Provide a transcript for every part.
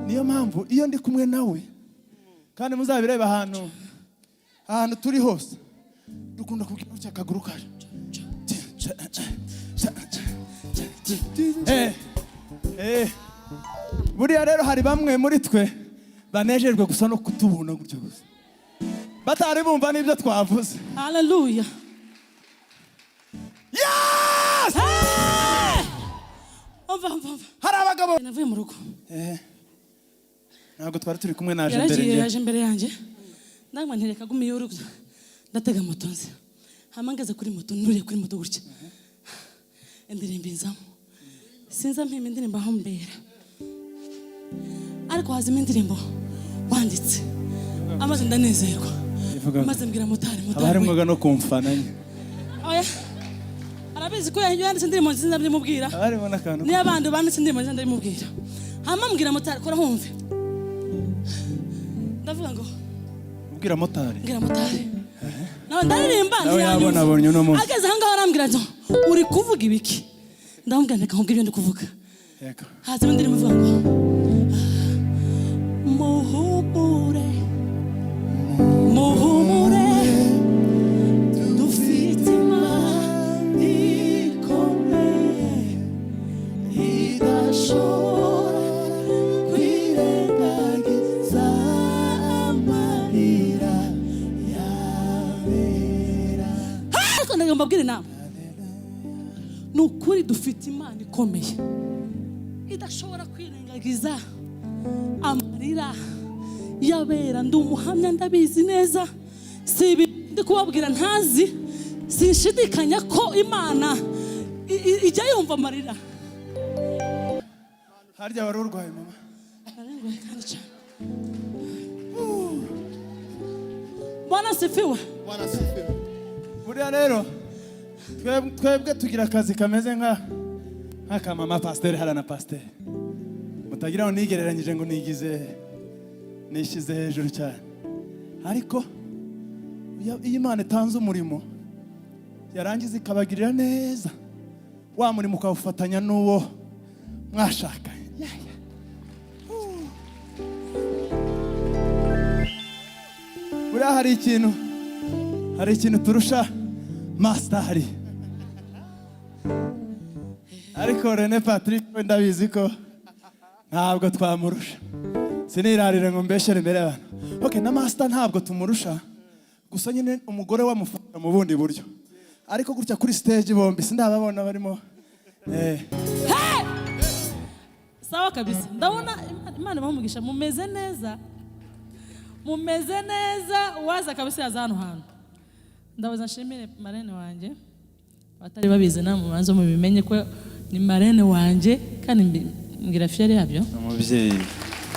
niyo mpamvu iyo ndi kumwe nawe kandi muzabireba ahantu turi hose dukunda kugira ucya kaguru kaje buriya rero hari bamwe muri twe banejejwe gusa no kutubona gutyo gusa batari bumva n'ibyo twavuze. Hallelujah. Yes! Hari abagabo navuye mu rugo ntabwo twari turi kumwe naje mbere yaje imbere yanjye ndangwa ntereka gumiye urugo ndatega moto nzi hamangeze kuri moto nuriye kuri moto gutya indirimbo inzamo sinza mpema indirimbo aho mbera ariko hazima indirimbo wanditse amaze ndanezerwa maze mbwira motari abari mwaga no kumfana nye oya arabizi ko yanditse indirimbo nziza ndabimubwira arimo nakantu ni abandi banditse indirimbo nziza ndabimubwira hama mbwira motari kora humve ndavuga ngo mbwira motari nawe ndaririmba ntiyabona abonye uno munsi ageze ahangaho arambwira ati uri kuvuga ibiki ndamubwira ndeka nkubwira ibyo ndi kuvuga hazimo indirimbo ivuga ngo muhumure dufite Imana ikomeye idashobora kwirengagiza amarira yabera. Ariko ndagambabwira inama ni ukuri dufite Imana ikomeye idashobora kwirengagiza amarira yabera. Ndi umuhamya ndabizi neza si ndi kubabwira ntazi sinshidikanya ko Imana ijya yumva amarira. harya wari urwaye mama? Ararwaye kandi cyane. Bwana sifiwe. Bwana sifiwe. Buriya rero twebwe tugira akazi kameze nk'aka mama pasiteri hara na pasiteri mutagira ngo nigereranyije ngo nishyize hejuru cyane ariko iyo Imana itanze umurimo yarangiza ikabagirira neza wa murimo ukawufatanya n'uwo mwashakanye. Buriya hari ikintu turusha masitari ariko Rene Patrick ndabizi ko ntabwo twamurusha sinirarire ngo mbeshere imbere y'abantu. Okay, na master ntabwo tumurusha gusa nyine umugore wamufata mu bundi buryo ariko gutya kuri stage bombi sindababona barimo sawa kabisa. Ndabona Imana bamugisha mumeze neza waza kabisa yaza hano hantu. Ndabaza nshimire marene wanje batari babize namwe mubanze mubimenye ko ni marene wanje kandi ngira fiere yabyo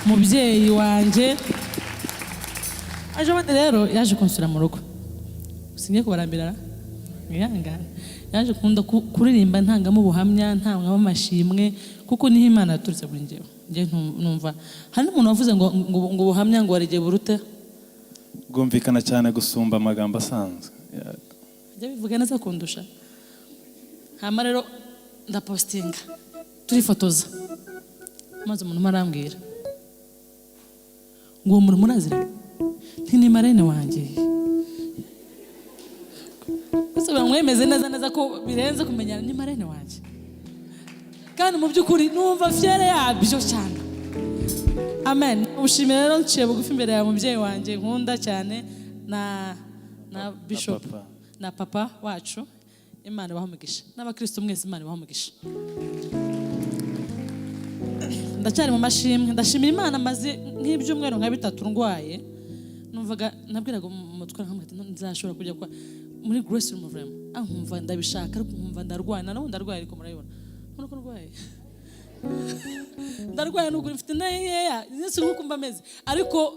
umubyeyi wanje aje bande rero yaje konsura mu rugo singiye kubarambira yangana yaje kunda kuririmba ntangamo ubuhamya ntangamo amashimwe kuko niho Imana yaturutse muri njyewe numva hari umuntu wavuze ngo ubuhamya ngo warige burute bwumvikana cyane gusumba amagambo asanzwe ajya bivuga neza kundusha. Hama rero ndapostinga turifotoza maze umuntu marambwira ngo umuntu murazira ni marene wanje gusa bamwemeze neza ko birenze kumenyana ni marene wanje kandi mu by'ukuri numva fiere yabyo cyane. Amen. Ubushimire rero nciye bugufi imbere ya mubyeyi wanje nkunda cyane na bishop na papa wacu. Imana bahamugisha n'abakristo mwese Imana bahamugisha. Ndacyari mu mashimwe ndashimira Imana maze nk'ibyumweru nka 3 ndwaye numvaga nabwiraga umutwe nkamwete nzashobora kujya kwa muri Grace Room of Rem nkumva ndabishaka ariko nkumva ndarwaye naho ndarwaye ariko murayibona nuko ndwaye ndarwaye nuko mfite nayeya Yesu nkuko mbameze ariko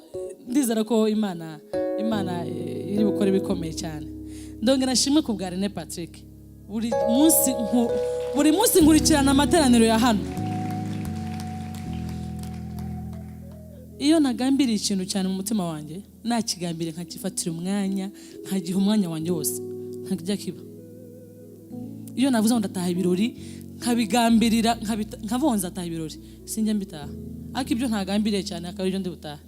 ndizera ko Imana iri bukore bikomeye cyane. Ndongera nashimwe ku bwa Rene Patrick buri munsi nkurikirana amateraniro ya hano. Iyo nagambiriye ikintu cyane mu mutima wanjye nakigambire nkakifatira umwanya nkagiha umwanya wanjye wose nkajya kiba. Iyo navuze ngo ndataha ibirori nkabigambirira nkabonza ataha ibirori sinjya mbitaha ariko ibyo ntagambiriye cyane akaba ibyo ndi butaha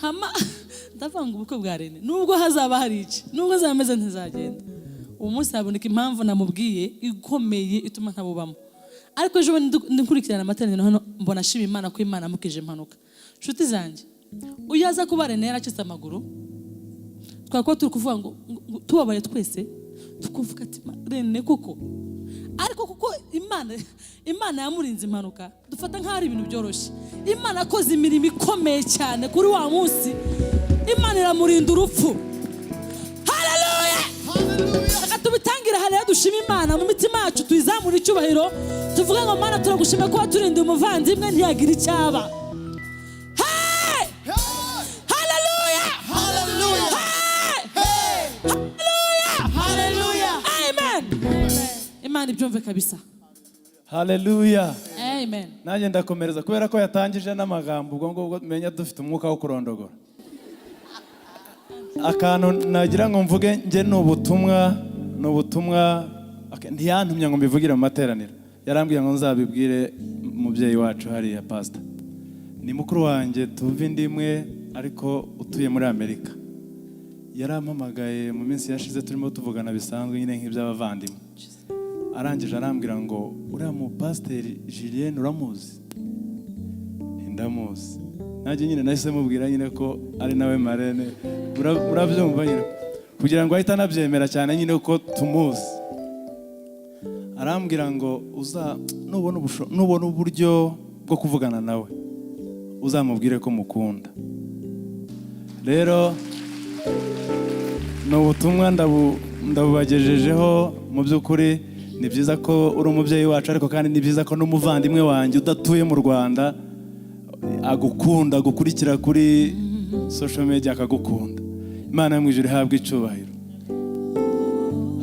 hama ndavanga ubukwe bwa Rene nubwo hazaba hari iki nubwo zameze ntizagenda uwo munsi haboneka impamvu namubwiye ikomeye ituma ntabubamo ariko ejo nkurikirana amateraniro hano mbona ashima Imana ko Imana amukije impanuka nshuti zanjye uyaza kuba Rene yaracitse amaguru twakora turi kuvuga ngo tubabaye twese tukuvuga ati Rene koko ariko kuko Imana yamurinze impanuka dufata nk'ari ibintu byoroshye Imana akoze imirimo ikomeye cyane kuri wa munsi Imana iramurinda urupfu haleluya tubitangira haleluya dushima Imana mu mitima yacu tuyizamura icyubahiro tuvuga ngo Mana turagushima ko waturinda umuvandimwe ntiyagira icyaba haleluya haleluya haleluya amen Imana ibyumve kabisa haleluya amen nanjye ndakomereza kubera ko yatangije n'amagambo ubwo ngubwo menya dufite umwuka wo kurondogora akantu nagira ngo mvuge nge ni ubutumwa ntiyantumye ngo mbivugire mu materaniro yarambwiye ngo nzabibwire umubyeyi wacu hariya pastor ni mukuru wanjye tuva indimwe ariko utuye muri Amerika yarampamagaye mu minsi yashize turimo tuvugana bisanzwe nyine nk'iby'abavandimwe arangije arambwira ngo uriya mu pasiteri Julien uramuzi ndamuzi nanjye nyine nahise mubwira nyine ko ari nawe Marene urabyumva nyine kugira ngo ahita anabyemera cyane nyine ko tumuzi arambwira ngo nubona uburyo bwo kuvugana nawe uzamubwire ko mukunda rero ni ubutumwa ndabubagejejeho mu by'ukuri ni byiza ko uri umubyeyi wacu ariko kandi ni byiza ko n'umuvandimwe wanjye udatuye mu Rwanda agukunda gukurikira kuri social media akagukunda Imana yo mu ijuru ihabwe icyubahiro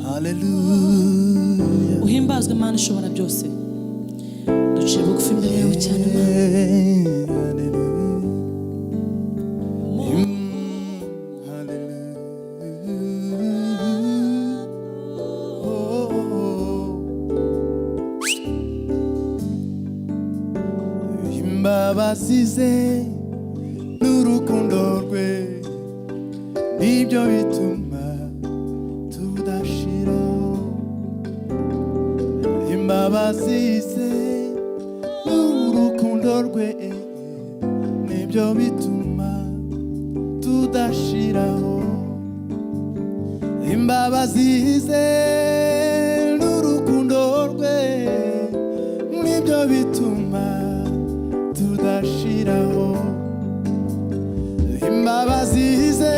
haleluya uhimbazwe Imana ishobora byose duciye bugufi imbere yawe cyane Basize n'urukundo rwe nibyo bituma tudashira imbabasize n'urukundo rwe nibyo bituma tudashiraho imbabasize n'urukundo rwe nibyo bituma tudashiraho imbabazi ze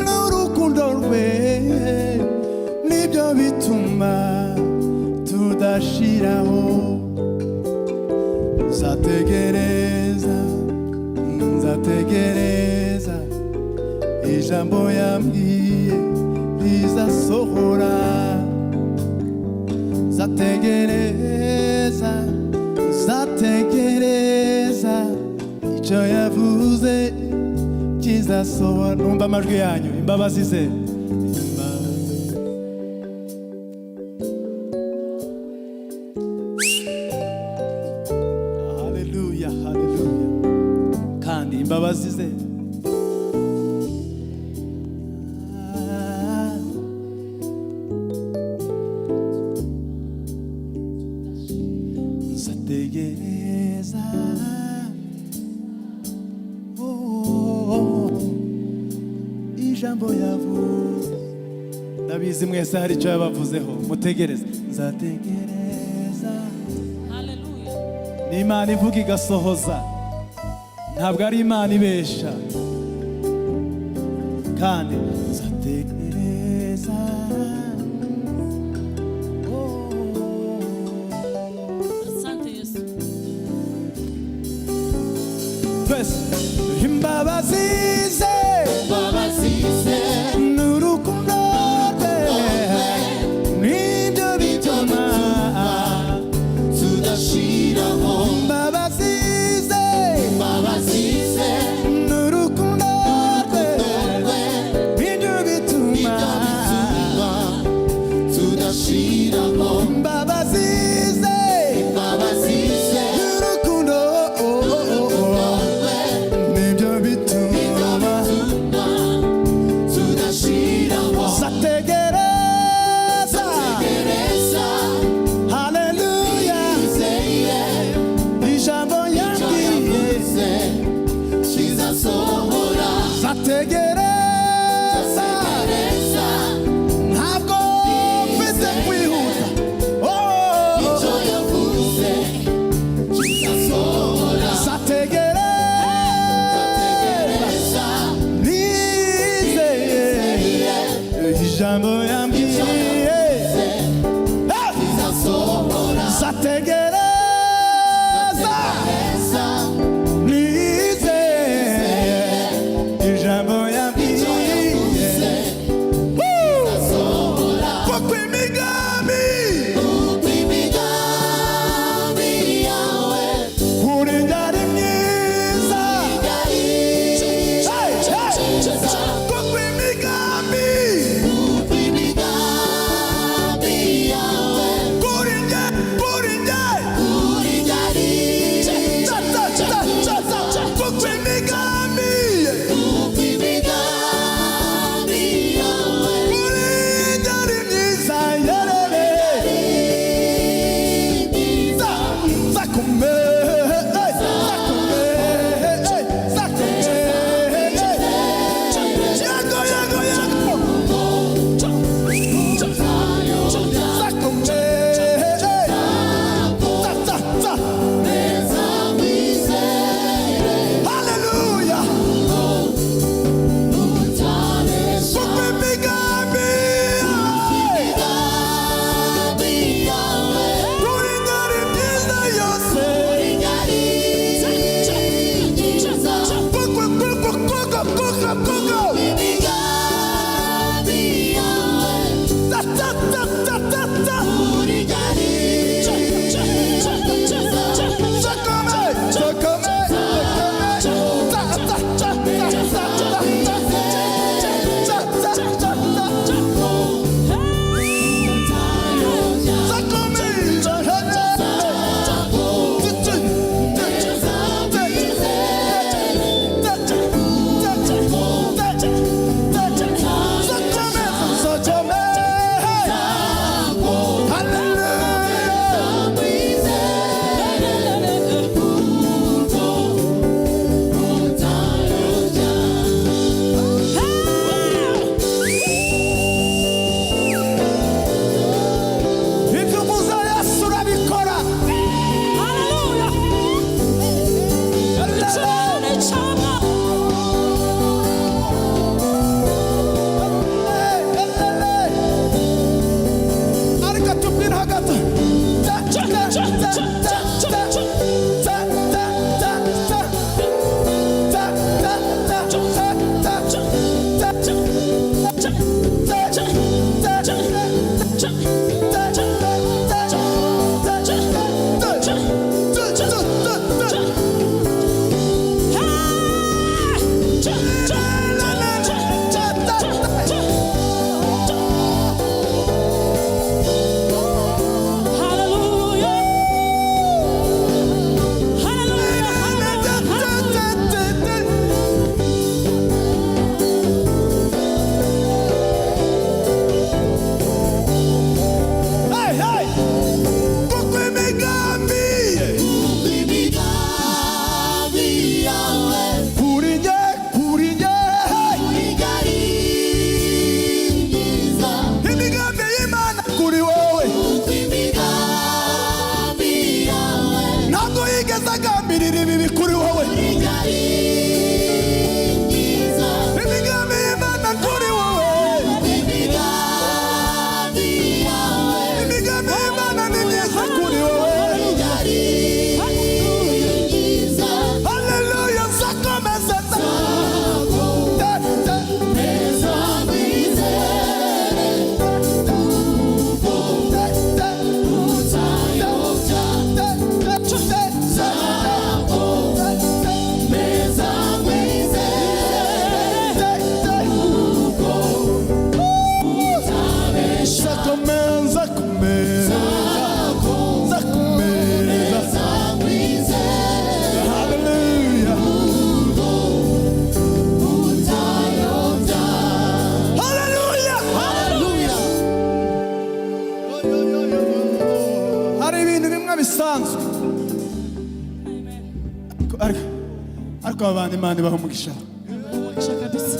n'urukundo rwe nibyo bituma tudashiraho nzategereza ijambo yambwiye rizasohora nzategereza icyo yavuze kizasohora numva amajwi yanyu imbabazi ze haleluya haleluya kandi imbabazi ze nzategereza ijambo yavuze ndabizi mwese hari icyo yabavuzeho mutegereze nzategereza haleluya ni Imana ivuga igasohoza ntabwo ari Imana ibesha kandi nzategereza asante Yesu twese imbabazi ze n'urukundo rwe nibyo bituma tudashiraho imbabazi ze n'urukundo rwe nibyo bituma tudashiraho imbabazi ze n'urukundo ugirira ibibi kuri wowe imigambi y'Imana kuri wowe imigambi y'Imana ni myiza kuri wowe haleluya nzakomeza bisanzwe ariko abantu Imana ibaha umugisha kabisa.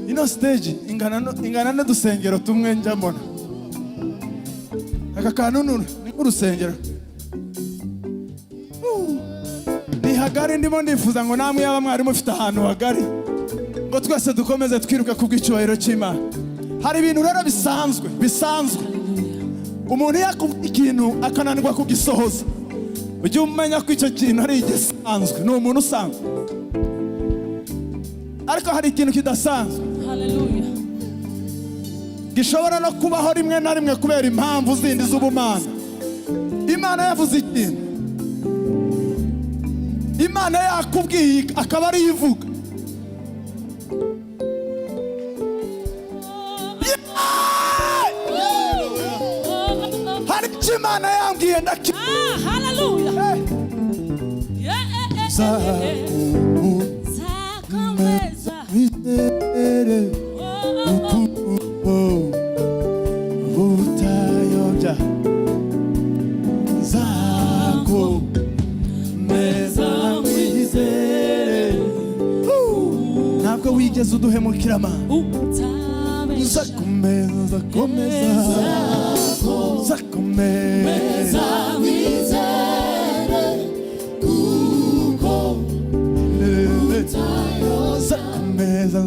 ino stage ingana n'udusengero tumwe njya mbona aka kantu ni nk'urusengero ni hagari ndimo ndifuza ngo namwe yaba mwari mufite ahantu hagari ngo twese dukomeze twiruka ku bw'icyubahiro cy'Imana. Hari ibintu rero bisanzwe umuntu yakubwira ikintu akananirwa kugisohoza ujye umenya ko icyo kintu ari igisanzwe ni umuntu usanzwe ariko hari ikintu kidasanzwe Haleluya. gishobora no kubaho rimwe na rimwe kubera impamvu zindi z'ubumana. Imana yavuze ikintu Imana yakubwiye akaba ari ivuga Imana yambwiye ndaki haleluya zakomeza utayobya zakomeza wizere ntabwo wigeze uduhemukira Mana zakomeza zakomeza wizere kuko zakomeza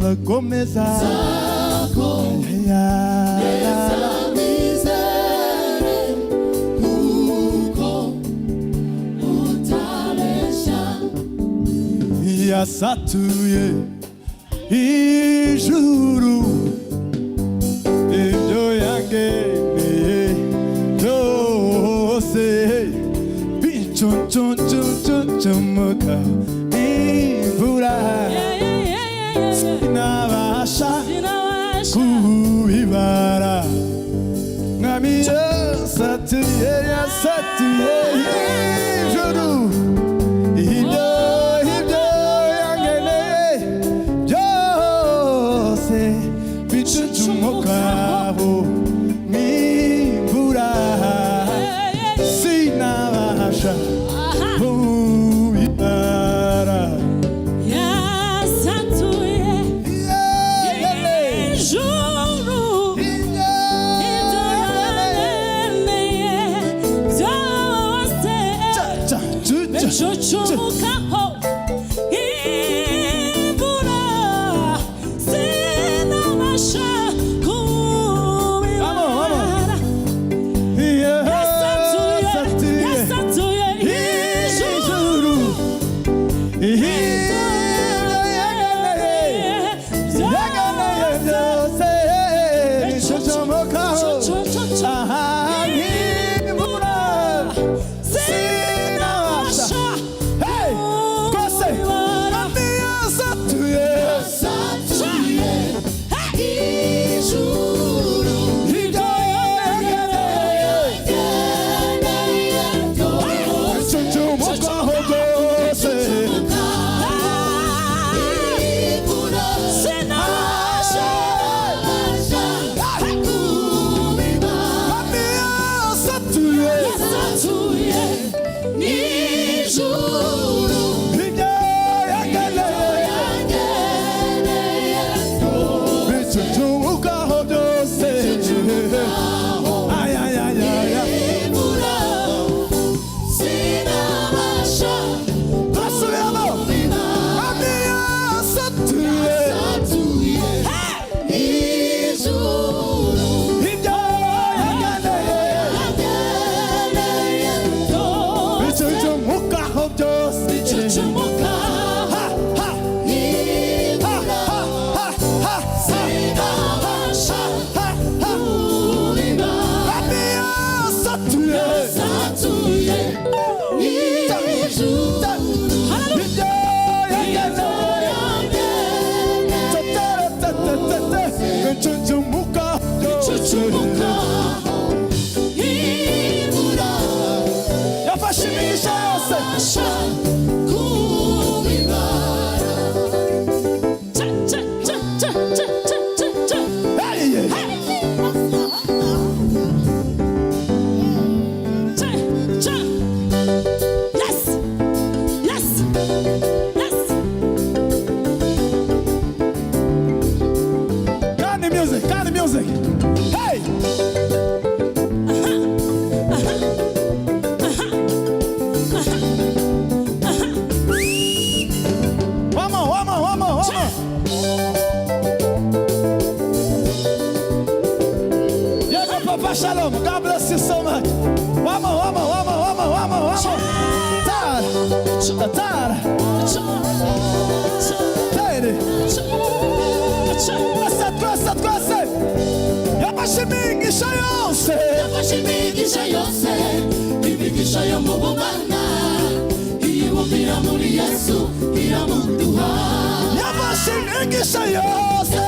wizere kuko utabesha yasatuye ijuru ibyo yageneye byose bicuncumuka imvura sinabasha kubibara mwami yasatuye ijuru ibyo yageneye byose bicuncumukaho imvura sinabasha kubibara yasatuye ijuru ibyo yageneye byose bicucumukaho imvura sinabasha kubibara yasatuye ijuru shalom. God bless you so much. One more. Tara. Twese. Yabashimigisha yose. Imigisha yo mu bumana iyibumira muri Yesu iramuduha. Yabashimigisha yose.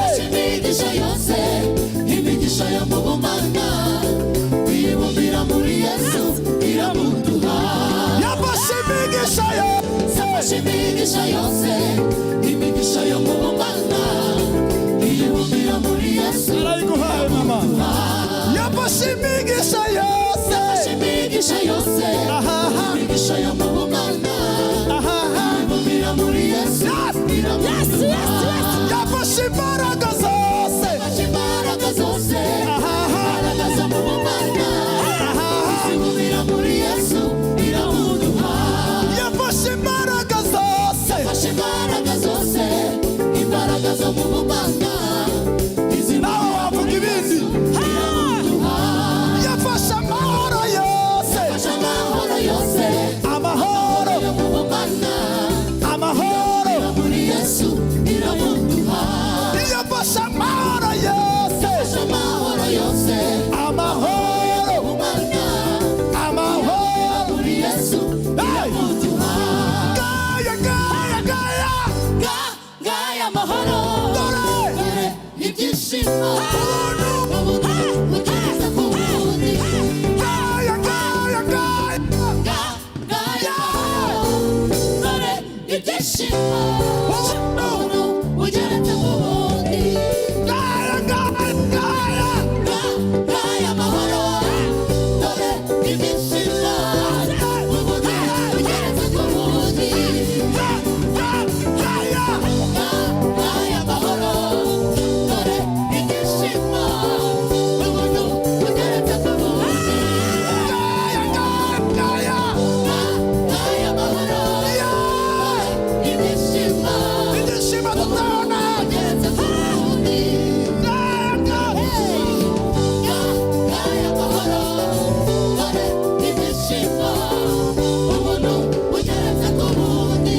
Imigisha yo mu bumana iyibumira muri Yesu iramuduha. Yabashimigisha yose. Imigisha yo mu bumana iyibumira muri Yesu iramuduha. Mama. Yabashimigisha yose. Imigisha yo mu bumana iyibumira muri Yesu iramuduha. Yafashe imbaraga zose. Imbaraga zo mu bumana iyibumira muri Yesu iramuduha. Yafashe imbaraga zose. Imbaraga zo mu bumana nawe wavuga ibindi. Yafashe amahoro yose. Amahoro yo mu bumana amahoro muri Yesu iramuduha. yafashe amahoro yose. Amahoro Bumana amahoro muri Yesu iramuduha. Gaya amahoro Dore ibyishimo ubugereza ku bundi. Gaya dore ibyishimo ugeretse ku bundi. Gaya amahoro dore ibyishimo ugeretse ku bundi. Gaya amahoro dore ibyishimo ugeretse ku bundi. Gaya amahoro ibyishimo ibyishimo tutabona. ugeretse ku bundi. Gaya amahoro dore ibyishimo ubuntu bugeretse ku bundi.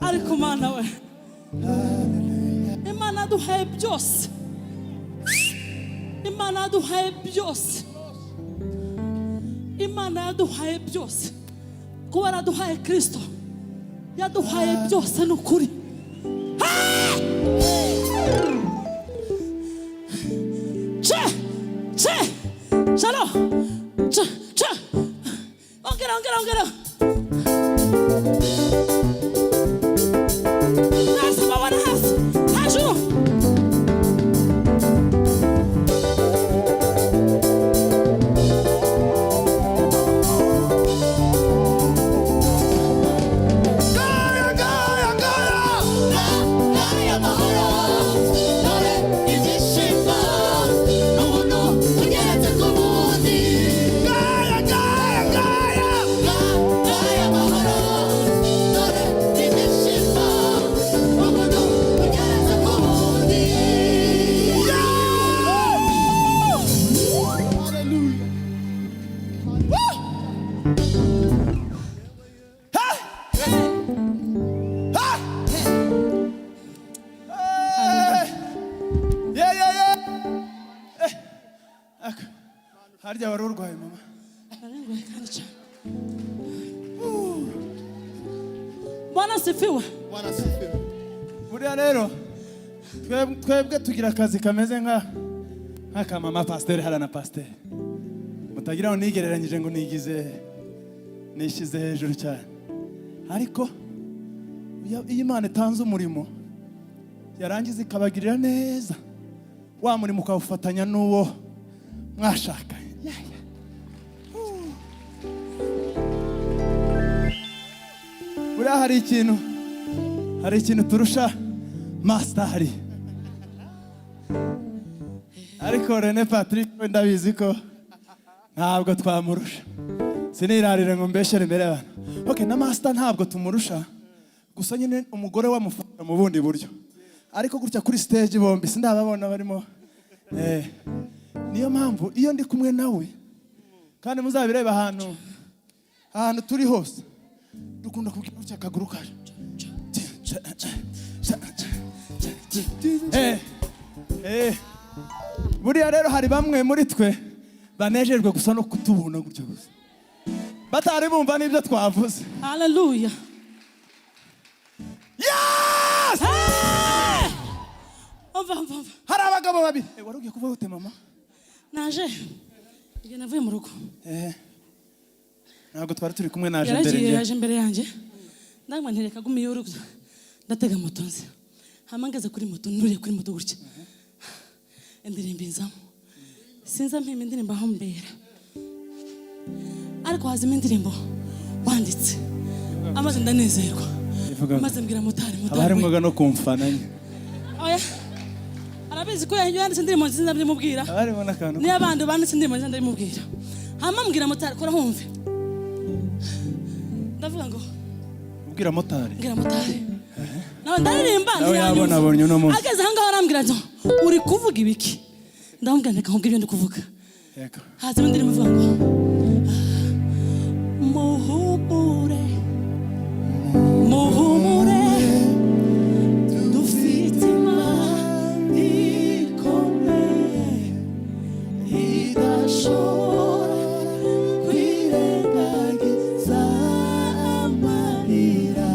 ariko mana we imana yaduhaye byose. Imana yaduhaye byose. Imana yaduhaye byose. Kuba yaraduhaye Kristo yaduhaye byose ni ukuri. Shalom. Ongera. Hasi babona hasi. Hejuru. Gaya amahoro dore ibyishimo ubuntu bugeretse ku bundi. Gaya amahoro dore ibyishimo ubuntu bugeretse ku bundi. Harya wari urwaye mama. Bwana asifiwe. Buriya rero twebwe tugira akazi kameze nk'aka mama pasiteri hara na pasiteri. Mutagira ngo nigereranyije ngo nishyize hejuru cyane. Ariko iyo Imana itanze umurimo yarangiza ikabagirira neza, wa murimo ukawufatanya n'uwo mwashakanye. Buriya hari ikintu turusha masitari. ariko Rene Patrick we ndabizi ko ntabwo twamurusha, sinirarire ngo mbeshere imbere y'abantu. Okay, na master ntabwo tumurusha, gusa nyine umugore wamufata mu bundi buryo, ariko gutya kuri stage bombi sindababona barimo. Niyo mpamvu iyo ndi kumwe nawe, kandi muzabireba ahantu turi hose, dukunda kugira gutya akaguru kaje. Buriya rero hari bamwe muri twe banejejwe gusa no kutubona gutya gusa, batari bumva n'ibyo twavuze. Hallelujah. Yes! Umva. Hari abagabo babiri. Wari ugiye kuvuga ute mama? Naje. Igihe navuye mu rugo. Ntabwo twari turi kumwe, naje imbere nje. Yaje imbere yanjye. Ndangwa ntereka gumiye urugo. Ndatega moto nzi. Hamangeze kuri moto, nuriye kuri moto gutya. Indirimbo inzamo. Sinza mpima indirimbo aho mbera. Ariko hazimo indirimbo wanditse. Amaze ndanezerwa. Maze mbwira motari. Abarimo no kumfana nye. Oya. Arabizi ko yanditse indirimbo nziza ndimubwira. Abarimo nakantu. Ni abandi banditse indirimbo nziza ndimubwira. Hama mbwira motari kora humve. Ndavuga ngo ubwira motari. Mbwira motari. Nawe ndaririmba nawe yabona abonye uno munsi. Ageze ahangaho arambwira ati uri kuvuga ibiki? Ndamubwira ndeka nkubwire ibyo ndi kuvuga. Yego. Haza indirimbo ivuga ngo muhumure dufite Imana ikomeye idashobora kwirengagiza amarira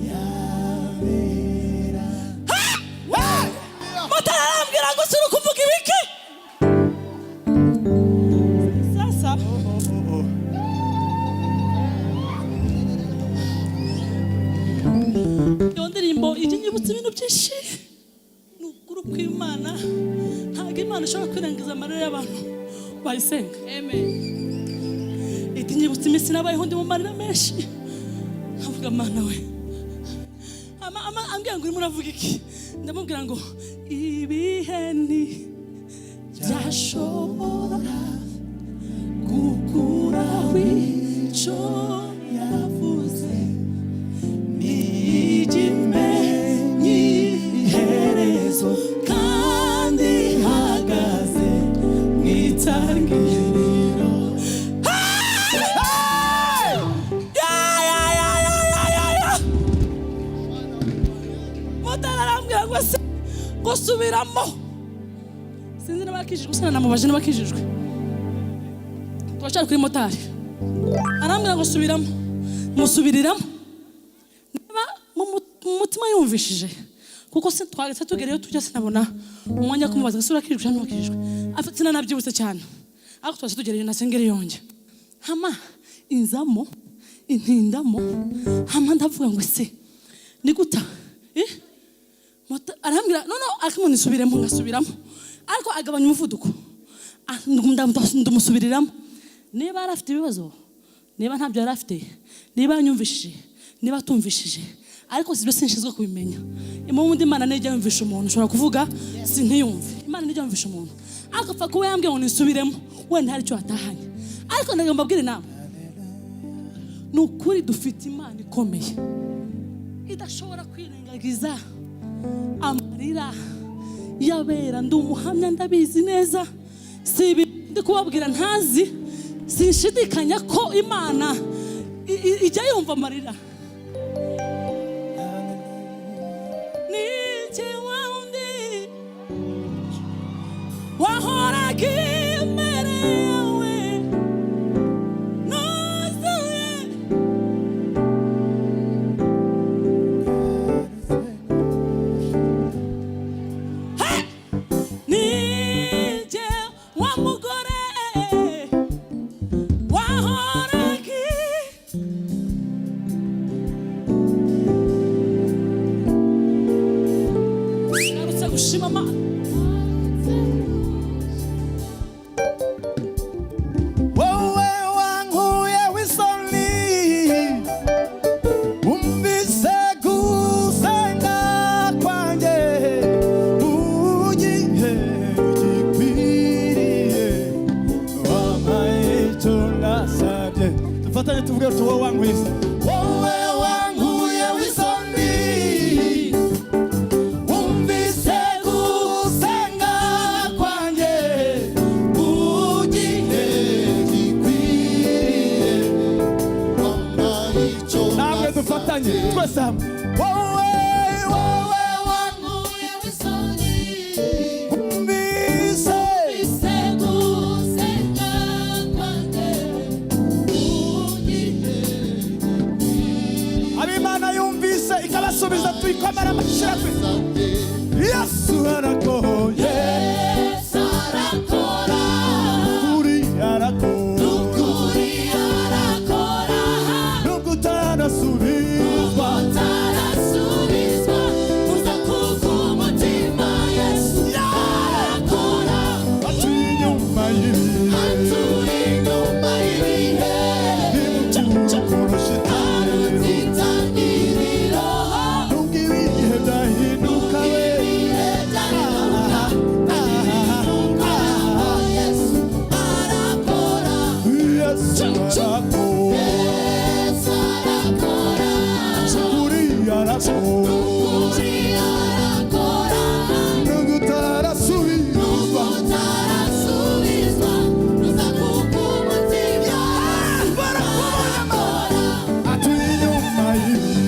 yabera. Motari arambwira ngo uri kuvuga ibiki? Sasa iyo ndirimbo ijya inyibutsa ibintu byinshi. Ni ukuri kw'Imana, ntabwo Imana ishobora kwirengagiza amarira y'abantu bayisenga. Amen. Ijya inyibutsa iminsi nabayeho ndi mu marira menshi, nkavuga Mana we. Ambwira ngo urimo uravuga iki? Ndamubwira ngo ibihe ntibyashobora gukuraho icyo yavuze, ntikimenye iherezo kandi ihagaze mu itangiriro. Motari arambwira ngo se ngo subiramo. Sinzi n'abakijijwe, gusa namubaje n'abakijijwe. Turacyari kuri motari. Arambwira ngo subiramo. Musubiriramo. Niba mu mutima yumvishije, kuko se twageze tugereyo tujya sinabona umwanya wo kumubaza ngo urakijijwe cyangwa ntukijijwe. Afite sinanabyibutse cyane. Ariko twase tugereyo nasengere yonge. Hama inzamo intindamo. Hama ndavuga ngo se ni guta. Arambwira no akamunisubiremo ngasubiramo. Ariko agabanya umuvuduko. Ndumusubiriramo. Niba arafite ibibazo, niba ntabyo yarafite, niba yanyumvishije, niba tumvishije, ariko sibyo sinshizwe kubimenya. Imundi Imana nejya yumvisha umuntu, ushobora kuvuga sintiyumve. Imana nejya yumvisha umuntu. Akapfa kuba yambwiye ngo nisubiremo, wenda hari icyo atahanye. Ariko ndagomba mbwira inama. Ni ukuri dufite Imana ikomeye, idashobora kwirengagiza amarira yabera. Ndi umuhamya, ndabizi neza. Si ibindi kubabwira ntazi, sinshidikanya ko Imana ijya yumva amarira. Nije wundi wahoraga imbere yawe nuzuye. Nije wa mugore wahoraga narutse gushima Imana. Wowe wankuye w'isoni, umvise gusenga kwanjye mu gihe gikwiye. dufatanye twese hamwe wowe wowe wankuye w'isoni mbise isegusenga kwanjye ugihe abimana yumvise ikabasubiza tuyikomera amashyi Yesu arakoye Yesu arakora uri arakora ukuri arakora nubwo utanasubizwa utarasubizwa uza kuko umutima Yesu arakora atuye inyuma y'ibihe atuye inyuma y'ibihe kurusha itangiriro arutitangiriro nubwo ibihe byahinduka we Yesu arakora uri arakora nubwo utarasubizwa atuye inyuma y'ibihe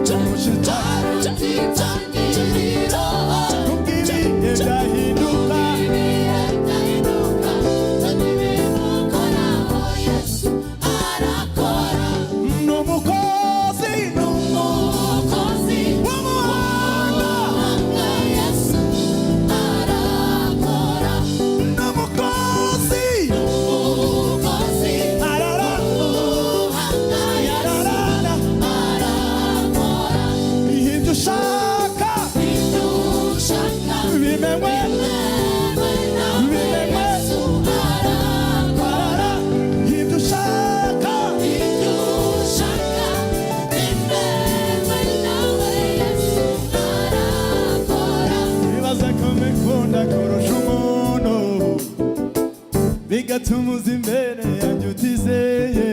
kurusha itangiriro nubwo ibihe byahinduka n'umukozi w'umuhanga n'umukozi arara yararara ibyo ushaka bimenywe arara ibyo ushaka bibaza ko mbikunda kurusha umuntu bigatuma uza imbere yanjye utizeye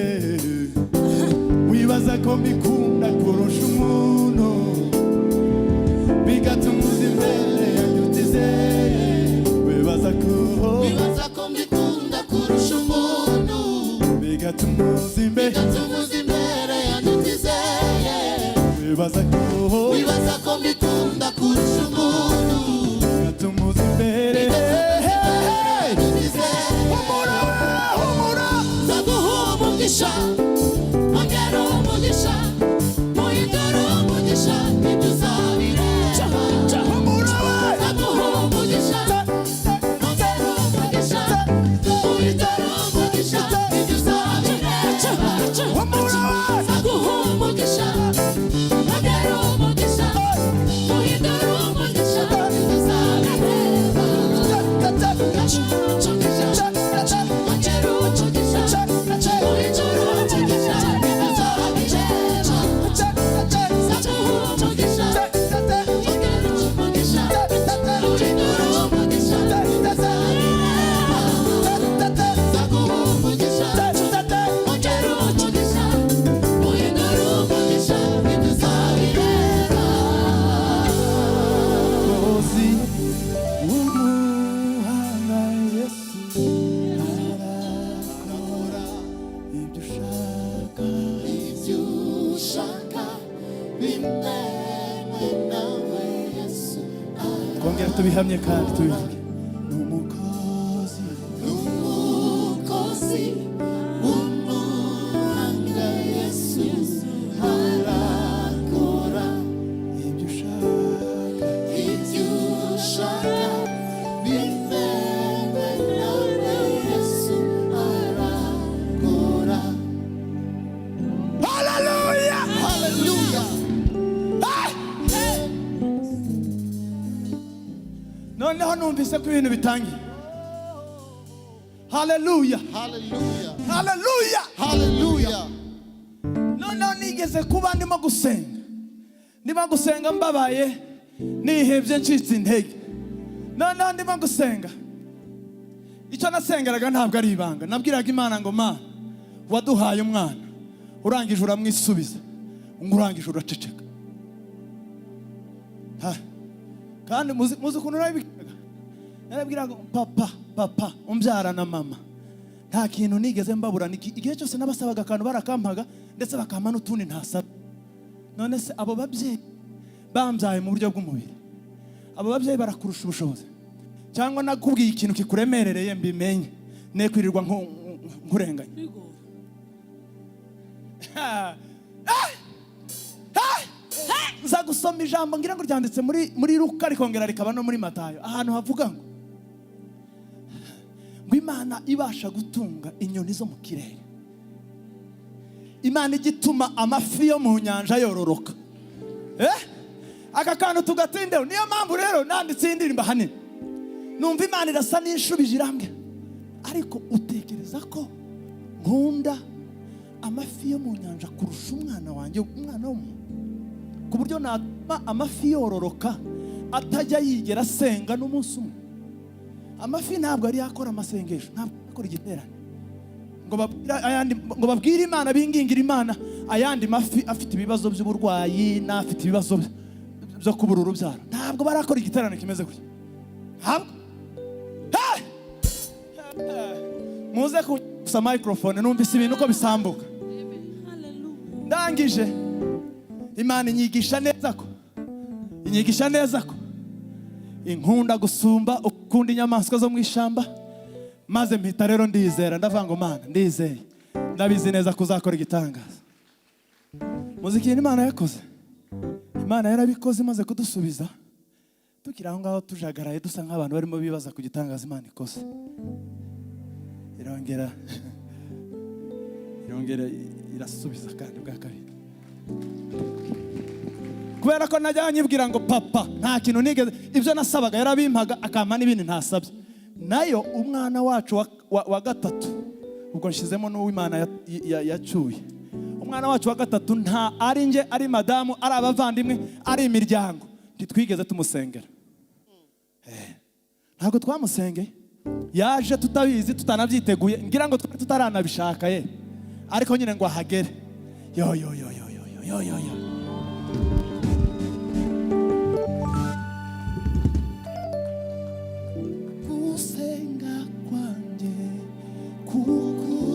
wibaza ko mbikunda kurusha umuntu bigatuma uza imbere yanjye utizeye wibaza ko bigatuma uza imbere wibaza ko Wibaza ko mbikunda kurusha umuntu bigatuma uza imbere humura humura Ndaguha umugisha ongera umugisha muhindura umugisha ibyo uzabireba humura we Ndaguha umugisha ongera umugisha muhindura umugisha ibyo uzabireba humura we Ndaguha umugisha ongera umugisha muhindura umugisha ibyo uzabireba Kozi w'umuhanga Yesu arakora ibyo ushaka Ibyo ushaka bimenywe nawe Yesu twongera tubihamye kandi tubivuge n'umukozi umukozi w'umuhanga Yesu arakora ibyo ushaka ibyo ushaka bimenywe nawe Yesu arakora haleluya Hallelujah noneho numvise ko ibintu bitangiye haleluya Hallelujah haleluya Hallelujah noneho nigeze kuba ndimo gusenga mbabaye nihebye ncitse intege noneho ndimo gusenga icyo nasengeraga ntabwo ari ibanga nabwiraga Imana ngo Mana waduhaye umwana urangije uramwisubiza ngo urangije uraceceka kandi muzi ukuntu narabibwiraga papa umbyara na mama nta kintu nigeze mbabura. Igihe cyose nabasabaga akantu barakampaga, ndetse bakampa n'utundi ntasaba. None se abo babyeyi bambyaye mu buryo bw'umubiri, abo babyeyi barakurusha ubushobozi? Cyangwa nakubwiye ikintu kikuremerereye mbimenye, ne kwirirwa nkurenganya? Nza gusoma ijambo ngira ngo ryanditse muri Luka rikongera rikaba no muri Matayo, ahantu havuga ngo Imana ibasha gutunga inyoni zo mu kirere. Imana igituma amafi yo mu nyanja yororoka. Aka kantu tugatindeho. Niyo mpamvu rero nanditse indirimbo hanini, numva Imana irasa n'inshubije irambwira, ariko utekereza ko nkunda amafi yo mu nyanja kurusha umwana wanjye, umwana w'umuntu, ku buryo natuma amafi yororoka atajya yigera asenga n'umunsi umwe. Amafi ntabwo ari yakora amasengesho, ntabwo akora igiterane ngo babwire Imana, bingingira Imana ayandi mafi afite ibibazo by'uburwayi n'afite ibibazo byo kubura urubyaro. Ntabwo barakora igiterane kimeze gutya. Ntabwo. Muze kusa microphone numvise ibintu uko bisambuka. Ndangije Imana inyigisha neza ko inkunda gusumba ukunda inyamaswa zo mu ishamba. Maze mpita rero ndizera, ndavuga ngo Mana, ndizeye, ndabizi neza kuzakora igitangaza. Muziki Imana yakoze, Imana yarabikoze imaze kudusubiza. Tukiri aho ngaho tujagaraye dusa nk'abantu barimo bibaza ku gitangaza Imana ikoze. Irongera irasubiza kandi bwa kabiri. Kubera ko najya nyibwira ngo papa nta kintu nigeze, ibyo nasabaga yarabimpaga akampa n'ibindi ntasabye. Nayo umwana wacu wa gatatu, ubwo nshizemo n'uwo Imana yacuye, umwana wacu wa gatatu nta ari nge, ari madamu, ari abavandimwe, ari imiryango, ntitwigeze tumusengera. Ntabwo twamusengeye, yaje tutabizi, tutanabyiteguye, ngira ngo tutaranabishaka ye, ariko nyine ngo ahagere. Yo gusenga kwanjye kukugereho,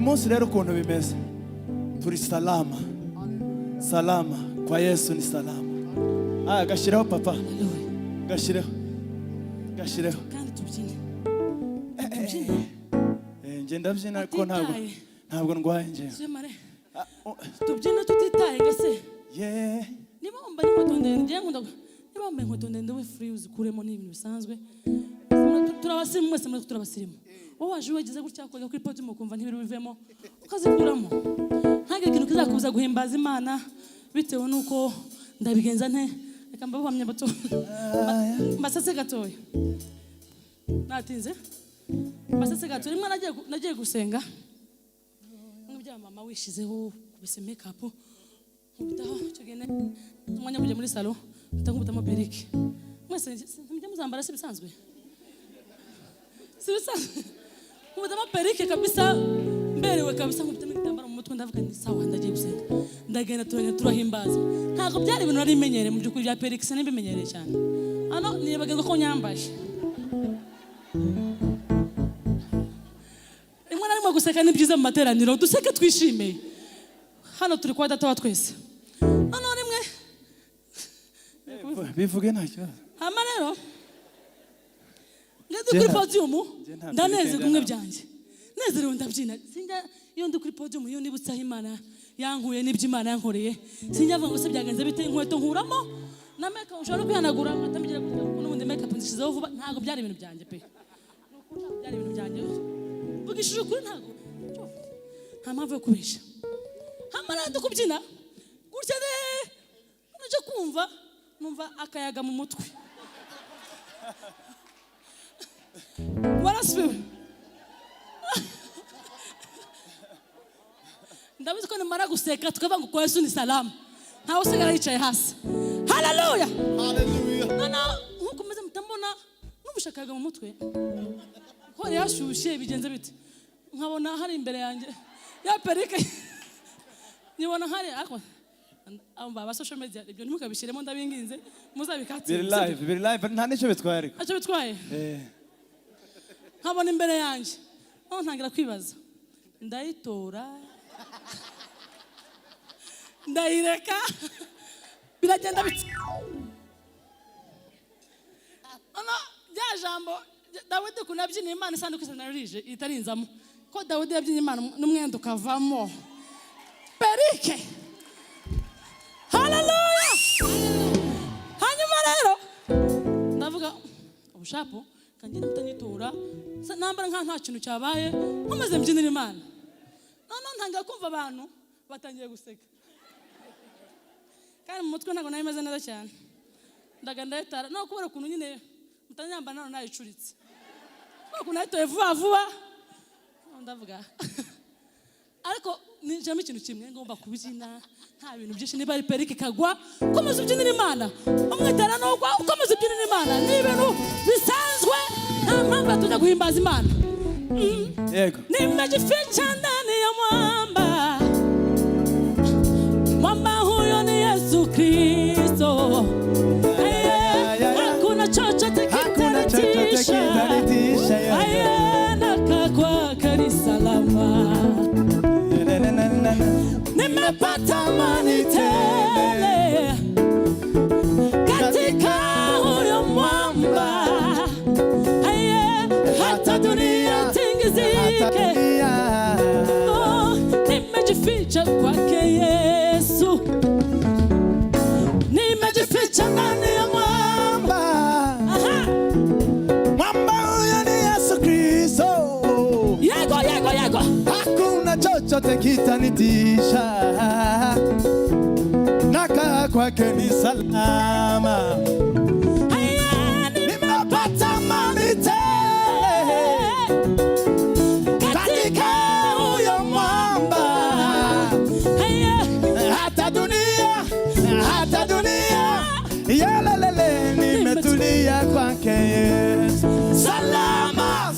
munsi rero ukuntu bimeze, turi salama kwa Yesu, ni salama. Gashireho papa, gashireho kandi tubyine. Nge ndabyina ko ntabwo ndwaye nje. Tubyine tutitaye ngese. Niba wambaye inkweto ndende, ngiye nkunda niba wambaye inkweto ndende we free uzikuremo n'ibintu bisanzwe. Turabasirimu mwese, muri turabasirimu. Wowe waje wageze gutya kujya kuri podium ukumva ntibiri bivemo, ukazikuramo. Ntage ikintu kizakubuza guhimbaza Imana bitewe nuko ndabigenza nte. Reka mbabuhamye bato mbasase gatoya, natinze mbasase gatoya. Rimwe nagiye gusenga, nk'ibya mama wishizeho kubise make up, nkubitaho cyo gene umwanya kujya muri salon, ntangubitamo perike. Mwese mujya muzambara sibisanzwe, nkubitamo perike kabisa, mberewe kabisa, nkubitamo igitambaro mu mutwe, ndavuga ni sawa, ndagiye gusenga. Ndagenda turahimbaza. Ntabwo byari ibintu nari imenyereye mu by'ukuri, bya perike sinibimenyereye cyane. Hano nibagirwa ko nyambaye. Rimwe na rimwe guseka ni byiza mu materaniro, duseke twishime. Hano turi kwa data wa twese. Hano rimwe bivuge nta kibazo. hama rero ngeze kuri podium ndaneze kumwe byanjye nezerewe ndabyina sinjya iyo ndi kuri podium iyo nibutsaho Imana yankuye n'ibyo Imana yankoreye sinjya vuga ngo se byagenze bite inkweto nkuramo na makeup ushobora kwihanagura atambigira n'ubundi makeup nzishizeho vuba ntago byari ibintu byanjye pe byari ibintu byanjye vugishije ukuri ntago nta mpamvu yo kubesha hama rero kubyina gutya de naje kumva numva akayaga mu mutwe warasiwe ndabizi ko nimara guseka tukavuga ngo kwa Yesu ni salama ntawe usigara yicaye hasi haleluya nana nkuko meze mutambona n'ubushakaga mu mutwe hore yashushe bigenze bite nkabona hari imbere yanjye ya perike nibona hari ako amba social media ibyo ntimukabishiremo ndabinginze muzabikatse biri live nta nicyo bitwaye ariko acho bitwaye nkabona imbere yanjye no ntangira kwibaza ndayitora ndayireka biragenda biti ana bya jambo Dawidi kunabyina Imana isanduku sanarije itarinzamo ko Dawidi yabyina Imana n'umwenda ukavamo perike haleluya hanyuma rero ndavuga ubushapo kangira mutanyitura nambara nta kintu cyabaye nkomeze mbyinira Imana none ntangira kumva abantu batangiye guseka kandi mu mutwe ntago nayimeze neza cyane ndaganda yitara no kubera ukuntu nyine mutanyamba nano nayicuritse ukuntu nayitoye vuba ndavuga ariko nijamo ikintu kimwe ngomba kubyina nta bintu byinshi niba ari perike kagwa komeza ubyinira Imana umwitara nogwa ukomeza ubyinira Imana ni ibintu bisanzwe nta mpamvu tujya guhimbaza Imana yego nimejificha ndani ya mwamba mwamba huyo ni Yesu Kristo hakuna chochote kitanitisha nakaa kwake ni salama nimepata amani tele katika huyo mwamba hata dunia tingizike nimejificha kwake Yesu nimejificha ndani ya mwamba mwamba huyo ni Yesu Kristo yego hakuna chochote kitanitisha nakaa kwake ni salama nimepata amani tele katika huyo mwamba hata dunia yalelele nimetulia kwake Yesu salama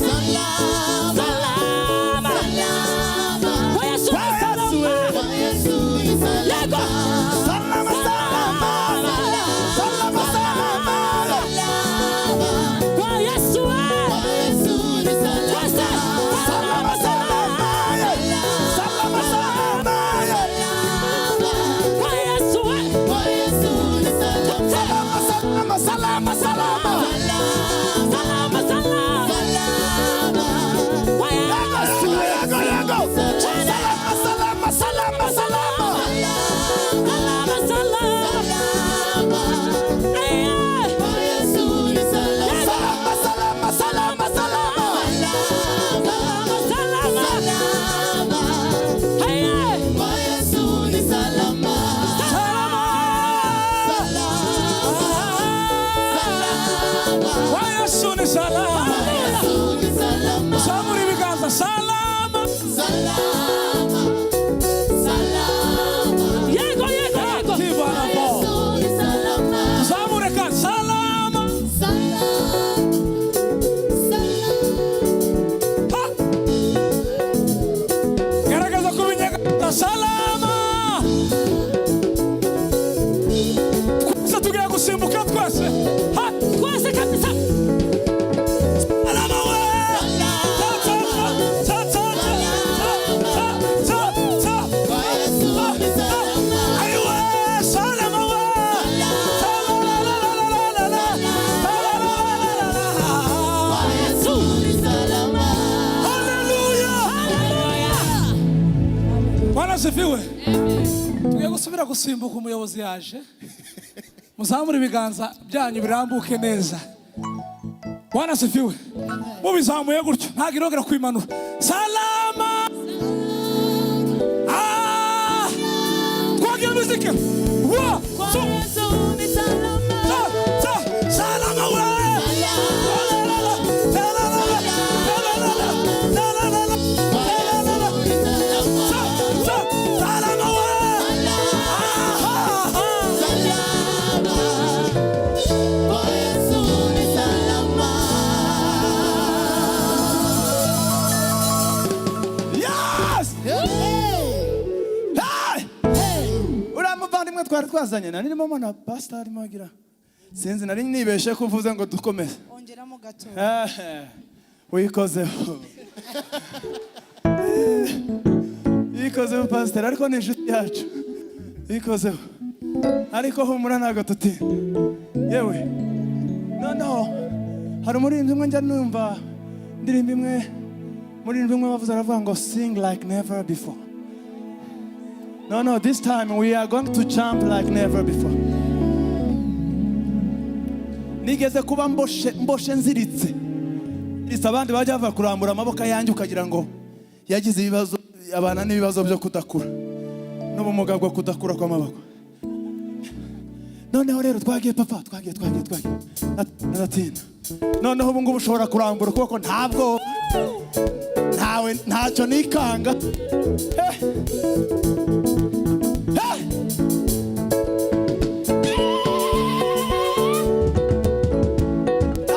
Why asifiwe. Tugiye gusubira gusimbuka, umuyobozi yaje. Muzamure ibiganza byanyu birambuke neza. Bwana asifiwe. Mubizamuye gutyo ntabwo irongera kwimanura. Salama. Twagiye muzike. Wa. Salama wa. Twari twazanye nari mama na pastor arimo agira sinzi nari nibeshe kuvuze ngo dukomeze ongeramo gato wikozeho ikozeho pastor ariko ni inshuti yacu ikozeho ariko humura ntago tuti yewe noneho hari umuririmbyi umwe njya numva ndirimba imwe umuririmbyi umwe wavuze aravuga ngo sing like never before. No, this time we are going to jump like never before. Nigeze kuba mboshe nziritse. Isa abandi bajya bava kurambura amaboko yanjye ukagira ngo yagize ibibazo abana n'ibibazo byo kudakura. N'ubumuga bwo kudakura kw'amaboko. Noneho rero twagiye papa, twagiye. Naratinda. Noneho ubu ngubu ushobora kurambura ukuboko ntabwo ntacyo nikanga.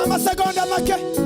Amasegonda make.